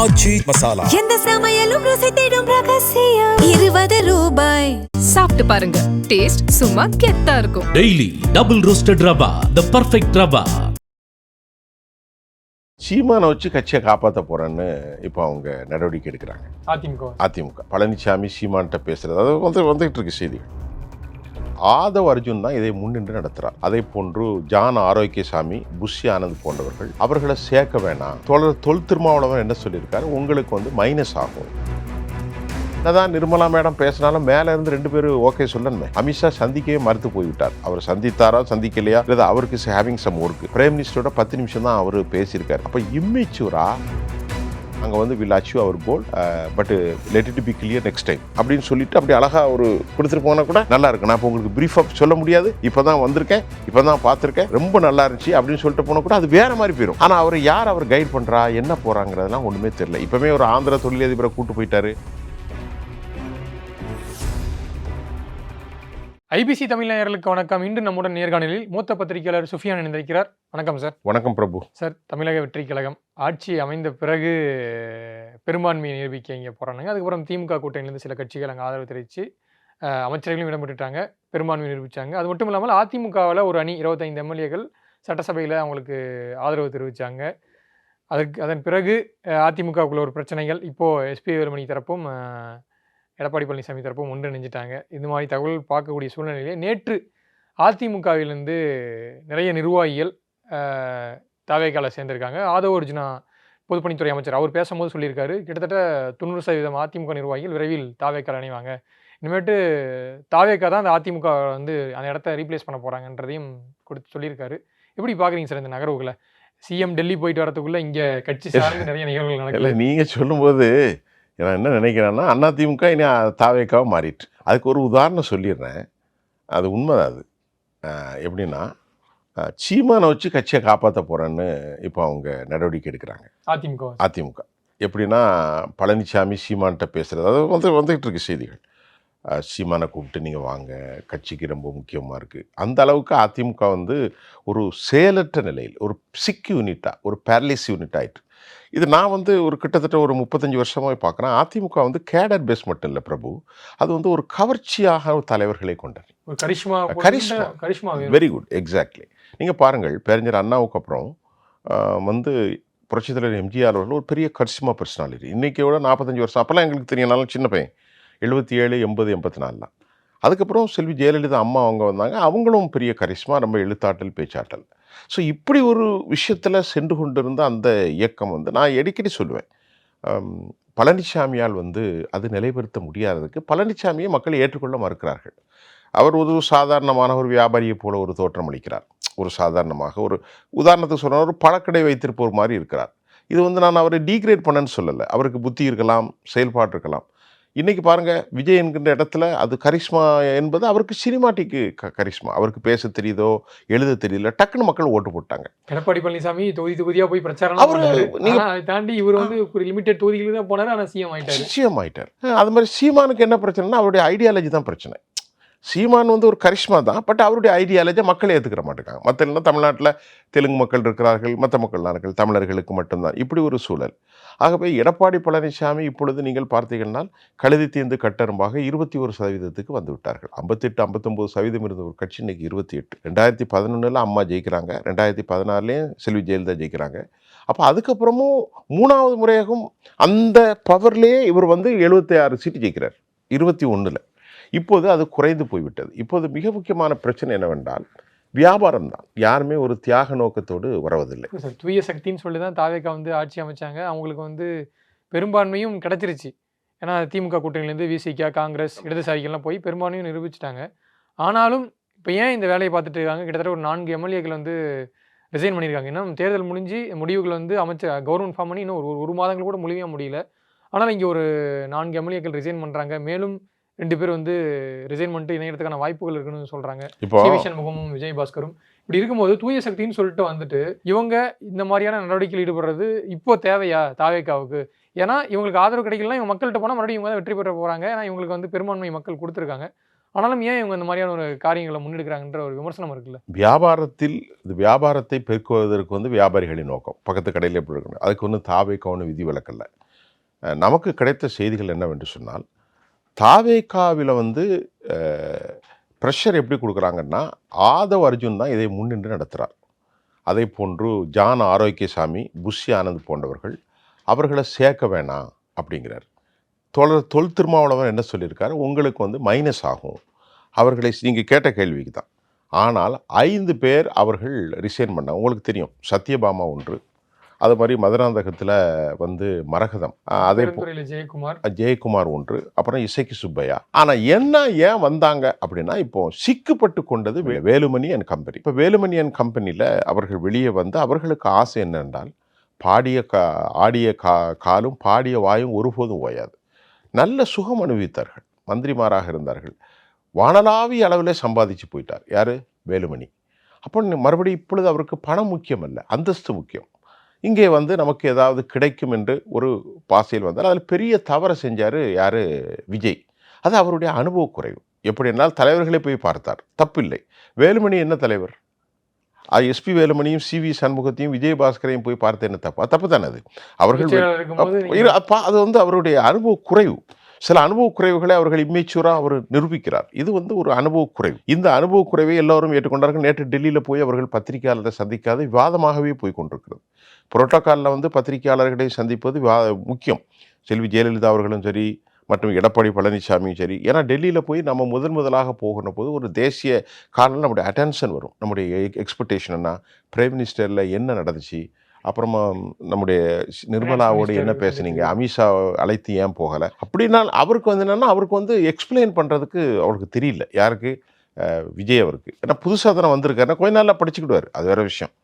ஆச்சி மசாலா. எந்த சமையலும் ருசி தேடும் ரகசியம். 20 ரூபாய். சாப்பிட்டு பாருங்க, டேஸ்ட் சும்மா கெத்தா இருக்கும். டெய்லி டபுள் ரோஸ்டட் ரவா, தி பெர்ஃபெக்ட் ரவா. சீமானை வச்சு கட்சியை காப்பாற்ற போறேன்னு இப்போ அவங்க நடவடிக்கை எடுக்கிறாங்க. அதிமுக பழனிசாமி சீமான்கிட்ட பேசுறது அது வந்துகிட்டு இருக்கு செய்தி. ஆதவ் அர்ஜுன் தான் இதை முன்னின்று நடத்துறார். அதே போன்று ஜான் ஆரோக்கியசாமி, புஷி ஆனந்த் போன்றவர்கள் அவர்களை சேர்க்க வேணாம். தொல் திருமாவளவன் என்ன சொல்லியிருக்காரு, உங்களுக்கு மைனஸ் ஆகும். என்னதான் நிர்மலா மேடம் பேசினாலும் மேல இருந்து 2 பேரும் ஓகே சொல்லணுமே. அமித்ஷா சந்திக்கவே மறுத்து போய்விட்டார். அவர் சந்தித்தாரா சந்திக்கலையா இல்லை அவருக்கு ஹேவிங் சம் ஒர்க். பிரைம் மினிஸ்டரோட 10 நிமிஷம் தான் அவர் பேசியிருக்காரு. அப்போ இம்மிச்சூரா அங்கே will achieve our goal, but let it be clear next time அப்படின்னு சொல்லிட்டு அப்படி அழகா ஒரு கொடுத்துட்டு போனா கூட நல்லா இருக்கு. நான் இப்போ உங்களுக்கு பிரீஃபாக சொல்ல முடியாது, இப்போதான் வந்திருக்கேன், இப்போதான் பார்த்துருக்கேன், ரொம்ப நல்லா இருந்துச்சு அப்படின்னு சொல்லிட்டு போனா கூட அது வேற மாதிரி போயிடும். ஆனால் அவர் யார் அவர் கைட் பண்றா என்ன போறாங்கிறதுலாம் ஒண்ணுமே தெரியல. இப்பவுமே ஒரு ஆந்திரா தொழிலதிபரை கூட்டு போயிட்டாரு. ஐபிசி தமிழ் நேயர்களுக்கு வணக்கம். இன்று நம்முடன் நேர்காணலில் மூத்த பத்திரிகையாளர் சுஃபியான் இணைந்திருக்கிறார். வணக்கம் சார். வணக்கம் பிரபு. சார், தமிழக வெற்றி கழகம் ஆட்சி அமைந்த பிறகு பெரும்பான்மையை நிரூபிக்க இங்கே போகிறாங்க. அதுக்கப்புறம் திமுக கூட்டணியிலேருந்து சில கட்சிகள் அங்கே ஆதரவு தெரிவித்து அமைச்சர்களும் இடம்பெற்றுட்டாங்க, பெரும்பான்மையை நிரூபித்தாங்க. அது மட்டும் இல்லாமல் அதிமுகவில் ஒரு அணி 25 எம்எல்ஏக்கள் சட்டசபையில் அவங்களுக்கு ஆதரவு தெரிவித்தாங்க. அதன் பிறகு அதிமுகவுக்குள்ள ஒரு பிரச்சனைகள். இப்போது எஸ்பி வேலுமணி தரப்பும் எடப்பாடி பழனிசாமி தரப்பும் ஒன்றிணைஞ்சிட்டாங்க. இது மாதிரி தகவல் பார்க்கக்கூடிய சூழ்நிலையிலே நேற்று அதிமுகவிலிருந்து நிறைய நிர்வாகிகள் தாவேக்கால சேர்ந்திருக்காங்க. ஆதவ அர்ஜுனா பொதுப்பணித்துறை அமைச்சர் அவர் பேசும்போது சொல்லியிருக்காரு, கிட்டத்தட்ட 90% அதிமுக நிர்வாகிகள் விரைவில் தாவேக்கால இணைவாங்க. இனிமேட்டு தாவேக்கா தான் அந்த அதிமுக அந்த இடத்த ரீப்ளேஸ் பண்ண போகிறாங்கன்றதையும் கொடுத்து சொல்லியிருக்காரு. எப்படி பார்க்குறீங்க சார் இந்த நகர்வுகளை? சிஎம் டெல்லி போயிட்டு வரதுக்குள்ளே இங்கே கட்சி சார்ந்து நிறைய நிகழ்வுகள் நடக்கல. நீங்கள் சொல்லும்போது நான் என்ன நினைக்கிறேன்னா, அதிமுக இனி தாவேக்காவை மாறிட்டு. அதுக்கு ஒரு உதாரணம் சொல்லிடுறேன், அது உண்மைதான். அது எப்படின்னா, சீமானை வச்சு கட்சியை காப்பாற்ற போகிறேன்னு இப்போ அவங்க நடவடிக்கை எடுக்கிறாங்க. அதிமுக எப்படின்னா, பழனிசாமி சீமான்கிட்ட பேசுகிறது அது வந்துகிட்டு இருக்கு செய்திகள். சீமானை கூப்பிட்டு நீங்கள் வாங்க, கட்சிக்கு ரொம்ப முக்கியமாக இருக்குது. அந்த அளவுக்கு அதிமுக ஒரு செயலற்ற நிலையில், ஒரு சிக் யூனிட்டாக, ஒரு பேரலிஸ் யூனிட் ஆகிட்டு. இது நான் ஒரு கிட்டத்தட்ட ஒரு 35 வருஷமாக பார்க்குறேன். அதிமுக கேடர் பேஸ் மட்டும் இல்லை பிரபு, அது ஒரு கவர்ச்சியாக தலைவர்களை கொண்டது. Charisma very good, exactly. நீங்கள் பாருங்கள், பேரறிஞர் அண்ணாவுக்கு அப்புறம் புரட்சித் தலைவர் எம்ஜிஆர் அவர்கள் ஒரு பெரிய கரிஷ்மா பர்சனாலிட்டி. இன்றைக்கியோட 45 வருஷம். அப்போல்லாம் எங்களுக்கு தெரியனாலும் சின்ன பையன், 77, 80, 84 தான். அதுக்கப்புறம் செல்வி ஜெயலலிதா அம்மா அவங்க வந்தாங்க. அவங்களும் பெரிய கரிஷ்மா, ரொம்ப எழுத்தாற்றல், பேச்சாற்றல். ஸோ இப்படி ஒரு விஷயத்தில் சென்று கொண்டிருந்த அந்த இயக்கம் நான் அடிக்கடி சொல்லுவேன், பழனிசாமியால் அது நிலைப்படுத்த முடியாததுக்கு பழனிசாமியை மக்கள் ஏற்றுக்கொள்ள மறுக்கிறார்கள். அவர் ஒரு சாதாரணமான ஒரு வியாபாரியை போல ஒரு தோற்றம் அளிக்கிறார். ஒரு சாதாரணமாக ஒரு உதாரணத்துக்கு சொன்னால் ஒரு பழக்கடை வைத்திருப்போர் மாதிரி இருக்கிறார். இது நான் அவரை டீக்ரேட் பண்ணேன்னு சொல்லலை. அவருக்கு புத்தி இருக்கலாம், செயல்பாடு இருக்கலாம். இன்றைக்கி பாருங்கள், விஜய் என்கின்ற இடத்துல அது கரிஷ்மா என்பது அவருக்கு சினிமாட்டிக்கு கரிஷ்மா. அவருக்கு பேச தெரியுதோ எழுத தெரியல, டக்குன்னு மக்கள் ஓட்டு போட்டாங்க. எடப்பாடி பழனிசாமி தொகுதியாக போய் பிரச்சாரம் தாண்டி இவர் ஒரு லிமிடெட் தொகுதிகளுக்கு தான் போனார், ஆனால் சிஎம் ஆயிட்டார். அது மாதிரி சீமானுக்கு என்ன பிரச்சனைனா அவருடைய ஐடியாலஜி தான் பிரச்சனை. சீமான் ஒரு கரிஷ்மா தான், பட் அவருடைய ஐடியாலஜியை மக்களே ஏற்றுக்கிற மாட்டேங்காங்க. மற்ற இல்லைன்னா தமிழ்நாட்டில் தெலுங்கு மக்கள் இருக்கிறார்கள், மற்ற மக்கள்லாம் இருக்கிற தமிழர்களுக்கு மட்டும்தான் இப்படி ஒரு சூழல். ஆகவே எடப்பாடி பழனிசாமி இப்பொழுது நீங்கள் பார்த்தீங்கன்னா கழுதி தீர்ந்து கட்டரும்பாக 21% வந்து விட்டார்கள். 58-59% இருந்த ஒரு கட்சி இன்னைக்கு 28. 2011 அம்மா ஜெயிக்கிறாங்க, 2016 செல்வி ஜெயலலிதா ஜெயிக்கிறாங்க. அப்போ அதுக்கப்புறமும் 3வது முறையாகவும் அந்த பவர்லேயே இவர் 76 சீட்டு ஜெயிக்கிறார் 21. இப்போது அது குறைந்து போய்விட்டது. இப்போது மிக முக்கியமான பிரச்சனை என்னவென்றால் வியாபாரம் தான். யாருமே ஒரு தியாக நோக்கத்தோடு வருவதில்லை. தூய சக்தின்னு சொல்லி தான் தாவேக்கா ஆட்சி அமைச்சாங்க. அவங்களுக்கு பெரும்பான்மையும் கிடைச்சிருச்சு. ஏன்னா திமுக கூட்டணியிலேருந்து விசிகா, காங்கிரஸ், இடதுசாரிகள்லாம் போய் பெரும்பான்மையும் நிரூபிச்சிட்டாங்க. ஆனாலும் இப்போ ஏன் இந்த வேலையை பார்த்துட்டு இருக்காங்க? கிட்டத்தட்ட ஒரு 4 எம்எல்ஏக்கள் ரிசைன் பண்ணியிருக்காங்க. இன்னும் தேர்தல் முடிஞ்சு முடிவுகள் அமைச்சர் கவர்மெண்ட் ஃபார்ம் பண்ணி இன்னும் ஒரு மாதங்கள் கூட முழுமையாக முடியல. ஆனால் இங்கே ஒரு 4 எம்எல்ஏக்கள் ரிசைன் பண்ணுறாங்க. மேலும் 2 பேர் ரிசைன் பண்ணிட்டு இணையறதுக்கான வாய்ப்புகள் இருக்குன்னு சொல்றாங்க. சிவிஷன் முகமும் விஜய் பாஸ்கரும். இப்படி இருக்கும்போது தூய சக்தின்னு சொல்லிட்டு இவங்க இந்த மாதிரியான நடவடிக்கையில் ஈடுபடுறது இப்போ தேவையா தாவேக்காவுக்கு? ஏன்னா இவங்களுக்கு ஆதரவு கிடைக்கலாம், இவங்க மக்கள்கிட்ட போனால் மறுபடியும் இவங்க தான் வெற்றி பெற போறாங்க. ஏன்னா இவங்களுக்கு பெரும்பான்மை மக்கள் கொடுத்துருக்காங்க. ஆனாலும் ஏன் இவங்க இந்த மாதிரியான ஒரு காரியங்களை முன்னெடுக்கிறாங்கன்ற ஒரு விமர்சனம் இருக்குல்ல. வியாபாரத்தை பெருக்குவதற்கு வியாபாரிகளின் நோக்கம். பக்கத்து கடையில் எப்படி இருக்கணும், அதுக்கு தாவேக்கா விதி விலக்கல்ல. நமக்கு கிடைத்த செய்திகள் என்னவென்று சொன்னால், தாவேகாவில் வந்து ப்ரெஷர் எப்படி கொடுக்குறாங்கன்னா, ஆதவ் அர்ஜுன் தான் இதை முன்னின்று நடத்துகிறார். அதே போன்று ஜான் ஆரோக்கியசாமி, புஷி ஆனந்த் போன்றவர்கள் அவர்களை சேர்க்க வேணாம் அப்படிங்கிறார். தொல் திருமாவளவன் என்ன சொல்லியிருக்காரு, உங்களுக்கு வந்து மைனஸ் ஆகும் அவர்களை, நீங்கள் கேட்ட கேள்விக்கு தான். ஆனால் 5 பேர் அவர்கள் ரிசைன் பண்ணாங்க. உங்களுக்கு தெரியும், சத்யபாமா ஒன்று, அது மாதிரி மதுராந்தகத்தில் வந்து மரகதம், அதே ஜெயக்குமார் ஒன்று, அப்புறம் இசைக்கு சுப்பையா. ஆனால் ஏன் வந்தாங்க அப்படின்னா, இப்போ சிக்குப்பட்டு கொண்டது வேலுமணி அண்ட் கம்பெனி. இப்போ வேலுமணி அண்ட் கம்பெனியில் அவர்கள் வெளியே வந்து அவர்களுக்கு ஆசை என்னென்றால், ஆடிய காலும் பாடிய வாயும் ஒருபோதும் ஓயாது. நல்ல சுகம் அனுபவித்தார்கள், மந்திரிமாராக இருந்தார்கள், வானளாவிய அளவில் சம்பாதிச்சு போயிட்டார். யார்? வேலுமணி. அப்போ மறுபடியும் இப்பொழுது அவருக்கு பணம் முக்கியம் அல்ல, அந்தஸ்து முக்கியம். இங்கே வந்து நமக்கு ஏதாவது கிடைக்கும் என்று ஒரு பாசையில் வந்தார். அதில் பெரிய தவறை செஞ்சார் யார்? விஜய். அது அவருடைய அனுபவ குறைவு. எப்படி என்றால் தலைவர்களை போய் பார்த்தார், தப்பில்லை. வேலுமணி என்ன தலைவர்? எஸ்பி வேலுமணியும் CV சண்முகத்தையும் விஜயபாஸ்கரையும் போய் பார்த்து என்ன தப்பு? தப்பு தானே அது. அவர்கள் அது வந்து அவருடைய அனுபவ குறைவு. சில அனுபவ குறைவுகளை அவர்கள் இம்மெச்சூராக அவர் நிரூபிக்கிறார். இது வந்து ஒரு அனுபவ குறைவு. இந்த அனுபவ குறைவை எல்லோரும் ஏற்றுக்கொண்டார்கள். நேற்று டெல்லியில் போய் அவர்கள் பத்திரிகையாளரை சந்திக்காத விவாதமாகவே போய் கொண்டிருக்கிறது. புரோட்டோக்காலில் வந்து பத்திரிகையாளர்களை சந்திப்பது முக்கியம். செல்வி ஜெயலலிதா அவர்களும் சரி, மற்றும் எடப்பாடி பழனிசாமியும் சரி. ஏன்னா டெல்லியில் போய் நம்ம முதலாக போகிற போது ஒரு தேசிய காலையில் நம்முடைய அட்டென்ஷன் வரும். நம்முடைய எக்ஸ்பெக்டேஷன்னா பிரைம் மினிஸ்டரில் என்ன நடந்துச்சு, அப்புறமா நம்முடைய நிர்மலாவோடு என்ன பேசுனீங்க, அமித்ஷா அழைத்து ஏன் போகலை அப்படின்னா அவருக்கு வந்து என்னென்னா, அவருக்கு வந்து எக்ஸ்பிளைன் பண்ணுறதுக்கு அவருக்கு தெரியல. யாருக்கு? விஜய் அவருக்கு. ஏன்னா புதுசாக தானே வந்திருக்காருன்னா கொஞ்ச நாளில் படிச்சுக்கிடுவார், அது வேறு விஷயம்.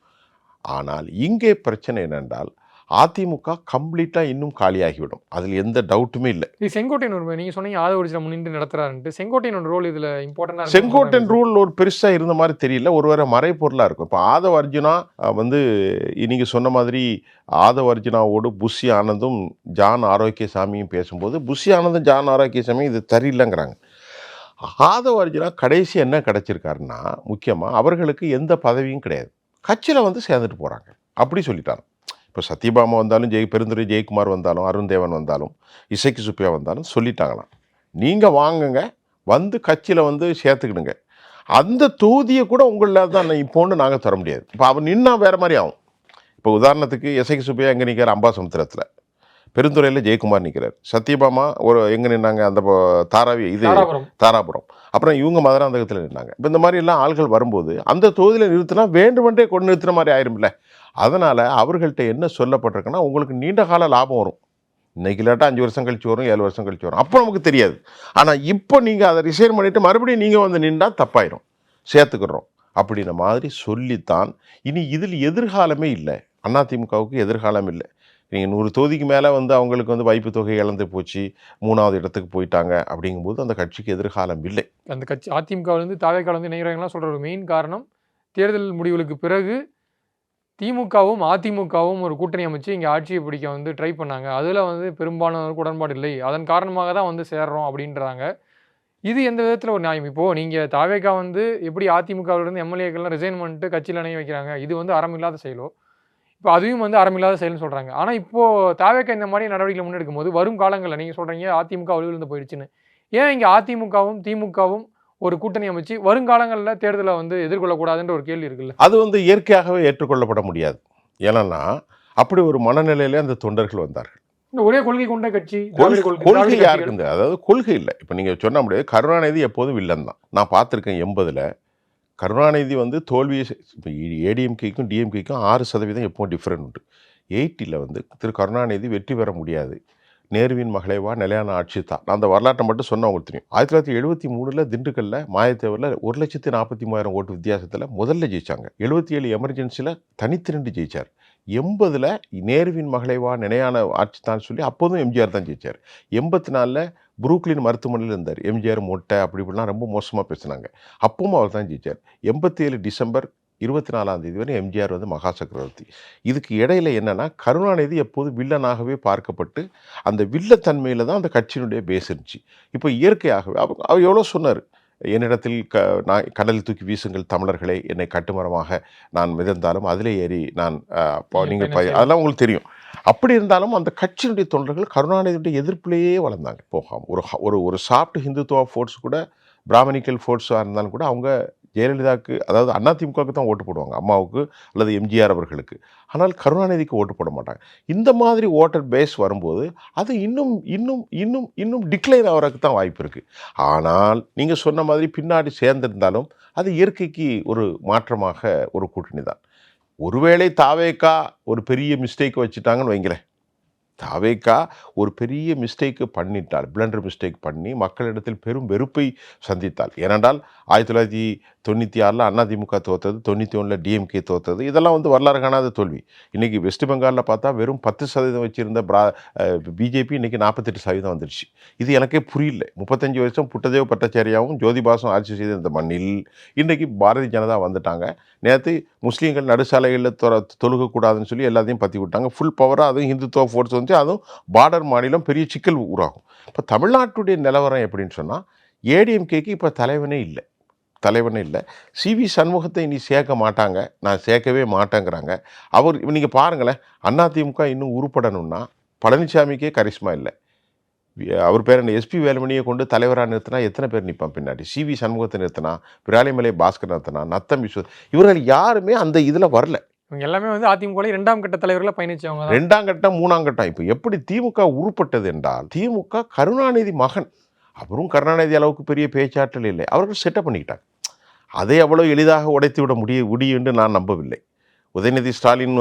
ஆனால் இங்கே பிரச்சனை என்னென்றால், அதிமுக கம்ப்ளீட்டாக இன்னும் காலியாகிவிடும், அதில் எந்த டவுட்டுமே இல்லை. செங்கோட்டையன் நீங்கள் சொன்னீங்க ஆதவ அர்ஜுனா முன்னின்று நடத்துறாருன்ட்டு. செங்கோட்டையன் ரோல் இதில் இம்பார்ட்டன்டாக, செங்கோட்டையன் ரோல் ஒரு பெருசாக இருந்த மாதிரி தெரியல, ஒருவேளை மறைப்பொருளாக இருக்கும். இப்போ ஆதவ அர்ஜுனா வந்து நீங்கள் சொன்ன மாதிரி ஆதவ அர்ஜுனாவோடு புஷி ஆனந்தும் ஜான் ஆரோக்கியசாமியும் பேசும்போது, புஷி ஆனந்தும் ஜான் ஆரோக்கியசாமியும் இது சரியில்லைங்கிறாங்க. ஆதவ அர்ஜுனா கடைசி என்ன கிடைச்சிருக்காருன்னா, முக்கியமாக அவர்களுக்கு எந்த பதவியும் கிடையாது, கட்சியில் வந்து சேர்ந்துட்டு போகிறாங்க அப்படி சொல்லிட்டாங்க. இப்போ சத்யபாமா வந்தாலும், பெருந்துறை ஜெயக்குமார் வந்தாலும், அருண்தேவன் வந்தாலும், இசைக்கு சுப்பையா வந்தாலும் சொல்லிட்டாங்களாம், நீங்கள் வாங்குங்க, வந்து கட்சியில் வந்து சேர்த்துக்கிடுங்க, அந்த தொகுதியை கூட உங்களில் தான் இப்போன்னு நாங்கள் தர முடியாது. இப்போ அவர் நின்னா வேறு மாதிரி ஆகும். இப்போ உதாரணத்துக்கு இசைக்கு சுப்பையா எங்கே நிற்கிறார்? அம்பாசமுத்திரத்தில். பெருந்துறையில் ஜெயக்குமார் நிற்கிறார். சத்யபாமா ஒரு எங்கே நின்னாங்க? அந்த தாராபுரம். அப்புறம் இவங்க மதுராந்தகத்தில் நின்னாங்க. இப்போ இந்த மாதிரி எல்லாம் ஆள்கள் வரும்போது அந்த தொகுதியில் நிறுத்தினா வேண்டுமென்றே கொண்டு நிறுத்துற மாதிரி ஆயிரும்ல. அதனால் அவர்கள்ட்ட என்ன சொல்லப்பட்டிருக்குன்னா, உங்களுக்கு நீண்ட கால லாபம் வரும், இன்னைக்கு இல்லாட்டா 5 வருஷம் கழிச்சு வரும், 7 வருஷம் கழிச்சு வரும், அப்போ நமக்கு தெரியாது. ஆனால் இப்போ நீங்கள் அதை ரிசைன் பண்ணிவிட்டு மறுபடியும் நீங்கள் வந்து நின்றால் தப்பாயிரும், சேர்த்துக்கிறோம் அப்படின்ற மாதிரி சொல்லித்தான். இனி இதில் எதிர்காலமே இல்லை, அதிமுகவுக்கு எதிர்காலம் இல்லை. நீங்கள் 100 தொகுதிக்கு மேலே வந்து அவங்களுக்கு வந்து வைப்பு தொகை இழந்து போச்சு, 3வது இடத்துக்கு போயிட்டாங்க, அப்படிங்கும்போது அந்த கட்சிக்கு எதிர்காலம் இல்லை. அந்த கட்சி அதிமுகவிலேருந்து தாவேக்கால இணைகிறாங்கலாம் சொல்கிற ஒரு மெயின் காரணம், தேர்தல் முடிவுகளுக்கு பிறகு திமுகவும் அதிமுகவும் ஒரு கூட்டணி அமைச்சு இங்கே ஆட்சியை பிடிக்க வந்து ட்ரை பண்ணாங்க. அதில் வந்து பெரும்பாலானவருக்கு உடன்பாடு இல்லை, அதன் காரணமாக தான் வந்து சேர்றோம் அப்படின்றாங்க. இது எந்த விதத்தில் ஒரு நியாயம்? இப்போது நீங்கள் தாவேக்கா வந்து எப்படி அதிமுகவிலிருந்து எம்எல்ஏக்கள்லாம் ரிசைன் பண்ணிட்டு கட்சியில் இணைய வைக்கிறாங்க, இது வந்து அறமில்லாத செயலோ, இப்போ அதுவும் வந்து அறமில்லாத செயல்னு சொல்கிறாங்க. ஆனால் இப்போது தாவேக்கா இந்த மாதிரி நடவடிக்கைகளை முன்னெடுக்கும் போது வரும் காலங்களில் நீங்கள் சொல்கிறீங்க அதிமுக வலுவிழந்து போயிடுச்சுன்னு, ஏன் இங்கே அதிமுகவும் திமுகவும் ஒரு கூட்டணி அமைச்சு வருங்காலங்களில் தேர்தலை வந்து எதிர்கொள்ளக்கூடாதுன்ற ஒரு கேள்வி இருக்குல்ல? அது வந்து இயற்கையாகவே ஏற்றுக்கொள்ளப்பட முடியாது. ஏன்னா அப்படி ஒரு மனநிலையிலே அந்த தொண்டர்கள் வந்தார்கள். ஒரே கொள்கை கொண்ட கட்சி, கொள்கை யாருக்கு? அதாவது கொள்கை இல்லை. இப்போ நீங்கள் சொன்ன முடியாது, கருணாநிதி எப்போதும் வில்லன் தான். நான் பார்த்துருக்கேன் 80ல் கருணாநிதி வந்து தோல்வியை, இப்போ ஏடிஎம்கேக்கும் டிஎம்கேக்கும் 6% எப்போ டிஃப்ரெண்ட் உண்டு. 80ல் வந்து திரு கருணாநிதி வெற்றி பெற முடியாது, நேருவின் மகளேவா நிலையான ஆட்சி தான். நான் அந்த வரலாற்றை மட்டும் சொன்ன உங்களுக்கு தெரியும். 1973 திண்டுக்கல்ல மாயத்தேவரில் 1,43,000 ஓட்டு வித்தியாசத்தில் முதல்ல ஜெயிச்சாங்க. 77 எமர்ஜென்சியில் தனித்து நின்று ஜெயிச்சார். 80ல் நேருவின் மகளேவா நிலையான ஆட்சி தான் சொல்லி அப்போதும் எம்ஜிஆர் தான் ஜெயிச்சார். 84ல் புரூக்லின் மருத்துவமனையில் இருந்தார். எம்ஜிஆர் மொட்டை அப்படி இப்படிலாம் ரொம்ப மோசமாக பேசினாங்க, அப்பவும் அவர் தான் ஜெயிச்சார். 87 டிசம்பர் 24 வரை எம்ஜிஆர் வந்து மகா சக்கரவர்த்தி. இதுக்கு இடையில என்னன்னா, கருணாநிதி எப்போது வில்லனாகவே பார்க்கப்பட்டு அந்த வில்லத்தன்மையில் தான் அந்த கட்சியினுடைய பேஸ் இருந்துச்சு. இப்போ இயற்கையாகவே அவர் எவ்வளோ சொன்னார், என்னிடத்தில் நான் கடலில் தூக்கி வீசுங்கள் தமிழர்களை, என்னை கட்டுமரமாக நான் மிதந்தாலும் அதிலே ஏறி நான் நீங்கள் அதெல்லாம் உங்களுக்கு தெரியும். அப்படி இருந்தாலும் அந்த கட்சியினுடைய தொண்டர்கள் கருணாநிதியுடைய எதிர்ப்பிலேயே வளர்ந்தாங்க. போகாம ஒரு சாஃப்ட் ஹிந்துத்துவா ஃபோர்ஸ் கூட, பிராமணிக்கல் ஃபோர்ஸாக இருந்தாலும் கூட அவங்க ஜெயலலிதாவுக்கு, அதாவது அதிமுகவுக்கு தான் ஓட்டு போடுவாங்க, அம்மாவுக்கு அல்லது எம்ஜிஆர் அவர்களுக்கு. ஆனால் கருணாநிதிக்கு ஓட்டு போட மாட்டாங்க. இந்த மாதிரி ஓட்டர் பேஸ் வரும்போது அது இன்னும் இன்னும் இன்னும் இன்னும் டிக்ளைன் ஆகிறதுக்கு தான் வாய்ப்பு இருக்குது. ஆனால் நீங்கள் சொன்ன மாதிரி பின்னாடி சேர்ந்திருந்தாலும் அது இயற்கைக்கு ஒரு மாற்றமாக ஒரு கூட்டணி தான். ஒருவேளை தாவேகா ஒரு பெரிய மிஸ்டேக் வச்சுட்டாங்கன்னு வைங்களேன், தாவேகா ஒரு பெரிய மிஸ்டேக்கு பண்ணிட்டால், பிளண்டர் மிஸ்டேக் பண்ணி மக்களிடத்தில் பெரும் வெறுப்பை சந்தித்தாள். ஏனென்றால் 1996 அதிமுக தோற்றது, 91 டிஎம்கே தோற்றது. இதெல்லாம் வரலாறு காணாத தோல்வி. இன்றைக்கி வெஸ்ட் பெங்காலில் பார்த்தா வெறும் 10% வச்சுருந்த பிஜேபி இன்றைக்கி 48% வந்துடுச்சு. இது எனக்கே புரியல. 35 வருஷம் புட்டதேவ பட்டாச்சாரியாவும் ஜோதிபாசும் ஆட்சி செய்த இந்த மண்ணில் இன்றைக்கி பாரதிய ஜனதா வந்துட்டாங்க. நேற்று முஸ்லீம்கள் நடுசாலைகளில் தொழுகக்கூடாதுன்னு சொல்லி எல்லாத்தையும் பற்றி விட்டாங்க. ஃபுல் பவராக அதுவும் ஹிந்துத்துவ ஃபோர்ஸ் அதுவும் பார்டர் மாநிலம், பெரிய சிக்கல் உருவாகும். இப்போ தமிழ்நாட்டுடைய நிலவரம் எப்படின்னு சொன்னால், ஏடிஎம்கேக்கு இப்போ தலைவனே இல்லை. சிவி சண்முகத்தை இனி சேர்க்க மாட்டாங்க, நான் சேர்க்கவே மாட்டேங்கிறாங்க. நீங்கள் பாருங்களேன், அதிமுக இன்னும் உருப்படணும்னா பழனிசாமிக்கே கரிஷ்மா இல்லை. அவர் பேர் என்ன, எஸ்பி வேலுமணியை கொண்டு தலைவராக நிறுத்தினா எத்தனை பேர் நிற்பான் பின்னாடி? சிவி சண்முகத்தை நிறுத்தினா, விராலிமலை பாஸ்கர் நிறுத்தினா, நத்தம் விஸ்வ, இவர்கள் யாருமே அந்த இதில் வரல. இவங்க எல்லாமே அதிமுக 2ஆம் கட்ட தலைவர்களை பயணிச்சவங்க. 2ஆம் கட்டம் 3ஆம் கட்டம். இப்போ எப்படி திமுக உருப்பட்டது என்றால், திமுக கருணாநிதி மகன், அவரும் கருணாநிதி அளவுக்கு பெரிய பேச்சாற்றல் இல்லை, அவர்கள் செட்டப் பண்ணிக்கிட்டாங்க. அதை அவ்வளோ எளிதாக உடைத்து விட முடியும் என்று நான் நம்பவில்லை. உதயநிதி ஸ்டாலின்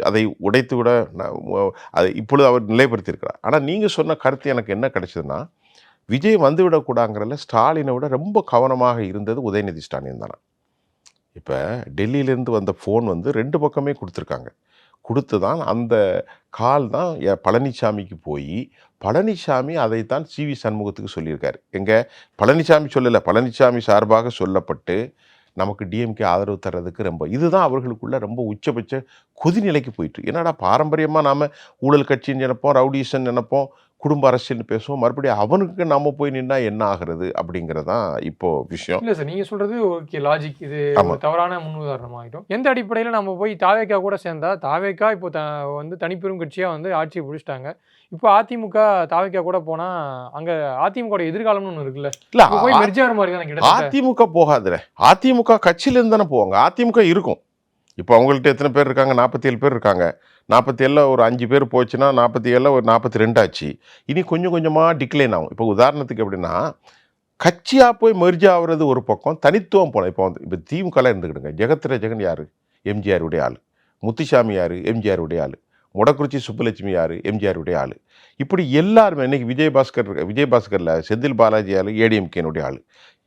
அதை உடைத்து விட அதை இப்பொழுது அவர் நிலைப்படுத்தியிருக்கிறார். ஆனால் நீங்கள் சொன்ன கருத்து எனக்கு என்ன கிடைச்சதுன்னா, விஜய் வந்துவிடக்கூடாங்கிறதுல ஸ்டாலினை விட ரொம்ப கவனமாக இருந்தது உதயநிதி ஸ்டாலின் தானே. இப்போ டெல்லியிலேருந்து வந்த ஃபோன் 2 பக்கமே கொடுத்துருக்காங்க. கொடுத்து தான் அந்த கால் தான் பழனிசாமிக்கு போய், பழனிசாமி அதைத்தான் சிவி சண்முகத்துக்கு சொல்லியிருக்காரு. எங்கே பழனிசாமி சொல்லலை, பழனிசாமி சார்பாக சொல்லப்பட்டு நமக்கு டிஎம்கே ஆதரவு தர்றதுக்கு இதுதான் அவர்களுக்குள்ள ரொம்ப உச்சபட்ச கொதிநிலைக்கு போயிட்டு. என்னடா பாரம்பரியமாக நாம் ஊழல் கட்சின்னு நினைப்போம், ரவுடிசன் நினைப்போம், குடும்ப அரசியல்னு பேசுவோம், மறுபடியும் அவனுக்கு நம்ம போய் நின்னா என்ன ஆகிறது அப்படிங்கிறதான் இப்போ விஷயம். இல்லை சார், நீங்கள் சொல்கிறது ஓகே, லாஜிக். இது தவறான முன்னுதாரணமாகிட்டோம். எந்த அடிப்படையில் நம்ம போய் தாவேக்கா கூட சேர்ந்தா, தாவேக்கா இப்போ தனிப்பெரும் கட்சியாக ஆட்சியை பிடிச்சிட்டாங்க. இப்போ அதிமுக தாவேக்கா கூட போனால் அங்கே அதிமுக எதிர்காலம்னு ஒன்று இருக்குல்ல, இல்லை போய் மெர்ஜார் மாதிரி தான் கிடையாது. அதிமுக போகாதுல, அதிமுக கட்சியிலேருந்து தானே போவாங்க. அதிமுக இருக்கும். இப்போ அவங்கள்ட்ட எத்தனை பேர் இருக்காங்க? 47 பேர் இருக்காங்க. 47 ஒரு 5 பேர் போச்சுன்னா 47 ஒரு 42 ஆச்சு. இனி கொஞ்சம் கொஞ்சமாக டிக்ளைன் ஆகும். இப்போ உதாரணத்துக்கு எப்படின்னா, கட்சியாக போய் மெர்ஜ் ஆகுறது ஒரு பக்கம், தனித்துவம் போல. இப்போ திமுகலாம் இருந்துக்கிடுங்க. ஜெகன் யார்? எம்ஜிஆருடைய ஆள். முத்துசாமி யார்? எம்ஜிஆருடைய ஆள். முடக்குறிச்சி சுப்புலட்சுமி யார்? எம்ஜிஆருடைய ஆள். இப்படி எல்லாருமே இன்னைக்கு விஜயபாஸ்கரில் செந்தில் பாலாஜி ஆள், ஏடிஎம்கேனுடைய ஆள்.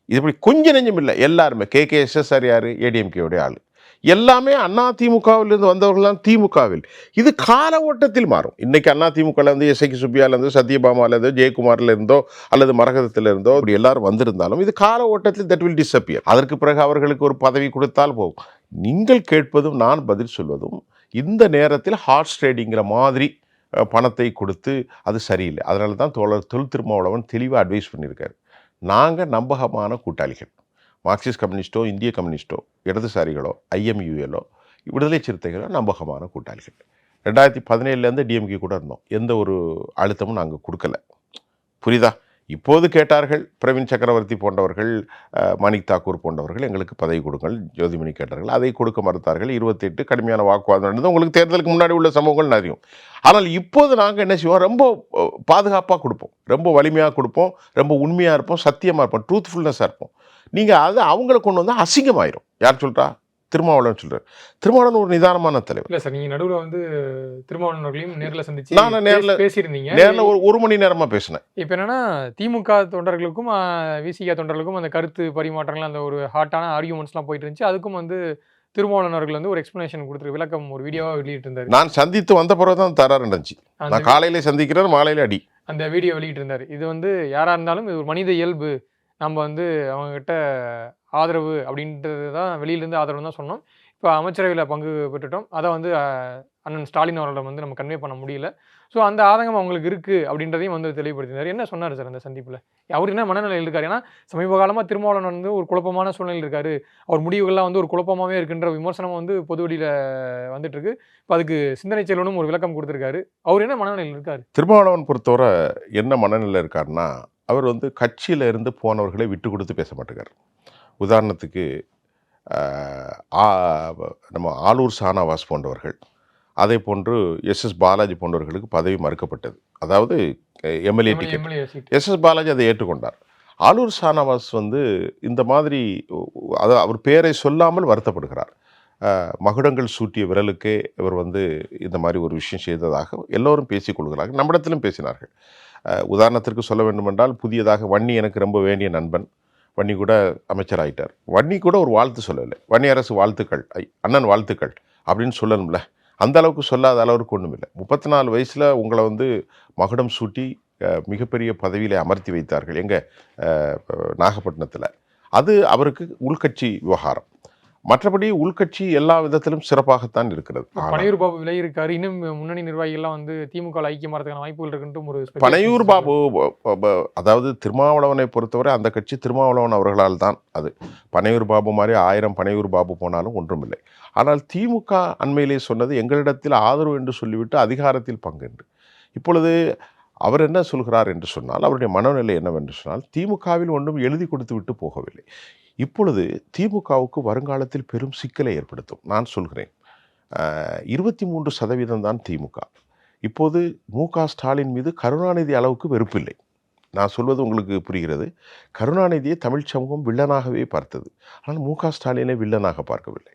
இது இப்படி கொஞ்சம் நெஞ்சம் இல்லை, எல்லாருமே. KKSSR யார்? ஏடிஎம்கேவுடைய ஆள். எல்லாமே அதிமுகவிலிருந்து வந்தவர்கள் தான் திமுகவில். இது கால ஓட்டத்தில் மாறும். இன்றைக்கி அதிமுகவில் எஸ்ஐக்கு சுப்பியாலேருந்தோ, சத்யபாமாலேருந்தோ, ஜெயக்குமாரில் இருந்தோ அல்லது மரகதத்தில் இருந்தோ இப்படி எல்லாரும் வந்திருந்தாலும் இது கால ஓட்டத்தில் தட் வில் டிஸப்பியர். அதற்கு பிறகு அவர்களுக்கு ஒரு பதவி கொடுத்தால் போகும். நீங்கள் கேட்பதும் நான் பதில் சொல்வதும் இந்த நேரத்தில் ஹார்ஸ் ட்ரேடிங்கிற மாதிரி பணத்தை கொடுத்து அது சரியில்லை. அதனால தான் தொல் திருமாவளவன் தெளிவாக அட்வைஸ் பண்ணியிருக்காரு. நாங்கள் நம்பகமான கூட்டாளிகள். மார்க்சிஸ்ட் கம்யூனிஸ்டோ, இந்திய கம்யூனிஸ்டோ, இடதுசாரிகளோ, IMULஓ, விடுதலை சிறுத்தைகளோ நம்பகமான கூட்டாளிகள். 2017 டிஎம்கே கூட இருந்தோம். எந்த ஒரு அழுத்தமும் நாங்கள் கொடுக்கல. புரியுதா? இப்போது கேட்டார்கள், பிரவீன் சக்கரவர்த்தி போன்றவர்கள், மாணிக் தாக்கூர் போன்றவர்கள் எங்களுக்கு பதவி கொடுங்கள், ஜோதிமணி கேட்டார்கள், அதை கொடுக்க மறுத்தார்கள். 28 கடுமையான வாக்குவாதம் நடந்தது. உங்களுக்கு தேர்தலுக்கு முன்னாடி உள்ள சம்பவங்கள் நிறையும். ஆனால் இப்போது நாங்கள் என்ன செய்வோம், ரொம்ப பாதுகாப்பாக கொடுப்போம், ரொம்ப வலிமையாக கொடுப்போம், ரொம்ப உண்மையாக இருப்போம், சத்தியமாக இருப்போம், ட்ரூத்ஃபுல்னஸாக இருப்போம். நீங்கள் அது அவங்கள கொண்டு வந்தால் அசிங்கமாயிரும். யார் சொல்கிறா? திருமாவளவன் சொல்கிறார். திருமாவளவன் ஒரு நிதானமான தலைவர். இல்லை சார், நீங்கள் நடுவில் திருமாவளவன் அவர்களையும் நேரில் சந்திச்சு நான் நேரில் பேசியிருந்தீங்க. நேரில் ஒரு மணி நேரமாக பேசினேன். இப்போ என்னென்னா, திமுக தொண்டர்களுக்கும் விசிக தொண்டர்களுக்கும் அந்த கருத்து பரிமாற்றங்கள், அந்த ஒரு ஹாட்டான ஆர்கியூமெண்ட்ஸ்லாம் போயிட்டு இருந்துச்சு. அதுக்கும் திருமாவளவன் அவர்கள் ஒரு எக்ஸ்பிளனேஷன் கொடுத்துரு விளக்கம் ஒரு வீடியோவாக வெளியிட்டு இருந்தார். நான் சந்தித்து வந்த பிறகு தான் தரார் இருந்துச்சு. நான் காலையிலே சந்திக்கிறார், மாலையில் அடி. அந்த வீடியோ வெளியிட்டு இருந்தார். இது யாராக இருந்தாலும் இது ஒரு மனித இயல்பு, நம்ம அவங்ககிட்ட ஆதரவு அப்படின்றது தான், வெளியிலேருந்து ஆதரவு தான் சொன்னோம். இப்போ அமைச்சரவையில் பங்கு பெற்றுட்டோம். அதை அண்ணன் ஸ்டாலின் அவர்களிடம் நம்ம கன்வே பண்ண முடியல. ஸோ அந்த ஆதங்கம் அவங்களுக்கு இருக்குது அப்படின்றதையும் வந்து தெளிவுபடுத்தினார். என்ன சொன்னார் சார் அந்த சந்திப்பில்? அவர் என்ன மனநிலையில் இருக்கார்? ஏன்னா சமீப காலமாக திருமாவளவன் வந்து ஒரு குழப்பமான சூழ்நிலையில் இருக்கார். அவர் முடிவுகள்லாம் வந்து ஒரு குழப்பமாகவே இருக்குன்ற விமர்சனம் வந்து பொது வெளியில் வந்துட்டுருக்கு. இப்போ அதுக்கு சிந்தனை செல்வனும் ஒரு விளக்கம் கொடுத்துருக்காரு. அவர் என்ன மனநிலையில் இருக்கார்? திருமாவளவன் பொறுத்தவரை என்ன மனநிலையில் இருக்காருன்னா, அவர் வந்து கட்சியில் இருந்து போனவர்களை விட்டு கொடுத்து பேச மாட்டேங்கார். உதாரணத்துக்கு நம்ம ஆலூர் ஷானவாஸ் போன்றவர்கள், அதே போன்று எஸ்எஸ் பாலாஜி போன்றவர்களுக்கு பதவி மறுக்கப்பட்டது. அதாவது எம்எல்ஏ டிக்கெட். எஸ்எஸ் பாலாஜி அதை ஏற்றுக்கொண்டார். ஆலூர் ஷானவாஸ் வந்து இந்த மாதிரி அவர் பேரை சொல்லாமல் வருத்தப்படுகிறார். மகுடங்கள் சூட்டிய விரலுக்கே இவர் வந்து இந்த மாதிரி ஒரு விஷயம் செய்ததாக எல்லோரும் பேசிக்கொள்கிறார்கள். நம்மிடத்திலும் பேசினார்கள். உதாரணத்திற்கு சொல்ல வேண்டுமென்றால், புதியதாக வன்னி எனக்கு ரொம்ப வேண்டிய நண்பன், வன்னி கூட அமைச்சராயிட்டார். வன்னி கூட ஒரு வாழ்த்து சொல்லலை. வன்னி அரசு வாழ்த்துக்கள், அண்ணன் வாழ்த்துக்கள் அப்படின்னு சொல்லணும்ல. அந்த அளவுக்கு சொல்லாத அளவுக்கு ஒன்றும் இல்லை. 34 வயசில் உங்களை வந்து மகுடம் சூட்டி மிகப்பெரிய பதவியில் அமர்த்தி வைத்தார்கள் எங்கள் நாகப்பட்டினத்தில். அது அவருக்கு உள்கட்சி விவகாரம். மற்றபடி உள்கட்சி எல்லா விதத்திலும் சிறப்பாகத்தான் இருக்கிறது. பனையூர் பாபு விலை இருக்காரு. இன்னும் முன்னணி நிர்வாகிகள்லாம் வந்து திமுக ஐக்கியமாறதுக்கான வாய்ப்புகள் இருக்குன்ட்டு ஒரு பனையூர் பாபு, அதாவது திருமாவளவனை பொறுத்தவரை அந்த கட்சி திருமாவளவன் அவர்களால் தான் அது. பனையூர் பாபு மாதிரி 1000 பனையூர் பாபு போனாலும் ஒன்றுமில்லை. ஆனால் திமுக அண்மையிலே சொன்னது எங்களிடத்தில் ஆதரவு என்று சொல்லிவிட்டு அதிகாரத்தில் பங்கு என்று. இப்பொழுது அவர் என்ன சொல்கிறார் என்று சொன்னால், அவருடைய மனநிலை என்னவென்று சொன்னால், திமுகவில் ஒன்றும் எழுதி கொடுத்து விட்டு போகவில்லை. இப்பொழுது திமுகவுக்கு வருங்காலத்தில் பெரும் சிக்கலை ஏற்படுத்தும். நான் சொல்கிறேன், 23% தான் திமுக. இப்போது மு.க. ஸ்டாலின் மீது கருணாநிதி அளவுக்கு வெறுப்பில்லை. நான் சொல்வது உங்களுக்கு புரிகிறது. கருணாநிதியை தமிழ் சமூகம் வில்லனாகவே பார்த்தது. ஆனால் மு.க. ஸ்டாலினை வில்லனாக பார்க்கவில்லை.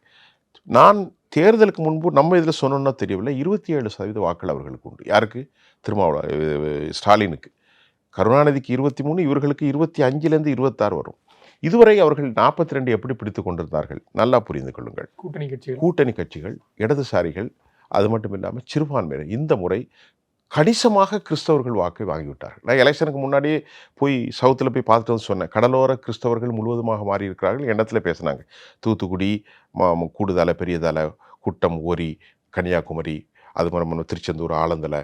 நான் தேர்தலுக்கு முன்பு நம்ம இதில் சொன்னோன்னா தெரியவில்லை, 27% வாக்கள் அவர்களுக்கு உண்டு. யாருக்கு? ஸ்டாலினுக்கு. கருணாநிதிக்கு 23, இவர்களுக்கு 25லேருந்து 26 வரும். இதுவரை அவர்கள் 42 எப்படி பிடித்து கொண்டிருந்தார்கள்? நல்லா புரிந்து கொள்ளுங்கள். கூட்டணி கட்சிகள், இடதுசாரிகள், அது மட்டும் இல்லாமல் சிறுபான்மையினர் இந்த முறை கணிசமாக கிறிஸ்தவர்கள் வாக்கை வாங்கிவிட்டார்கள். நான் எலெக்ஷனுக்கு முன்னாடியே போய் சவுத்தில் போய் பார்த்துட்டு வந்து சொன்னேன், கடலோர கிறிஸ்தவர்கள் முழுவதுமாக மாறி இருக்கிறார்கள். எண்ணத்தில் பேசினாங்க. தூத்துக்குடி, கூடுதலை, பெரியதலை, குட்டம், ஓரி, கன்னியாகுமரி, அது மாதிரி திருச்செந்தூர், ஆலந்தலை,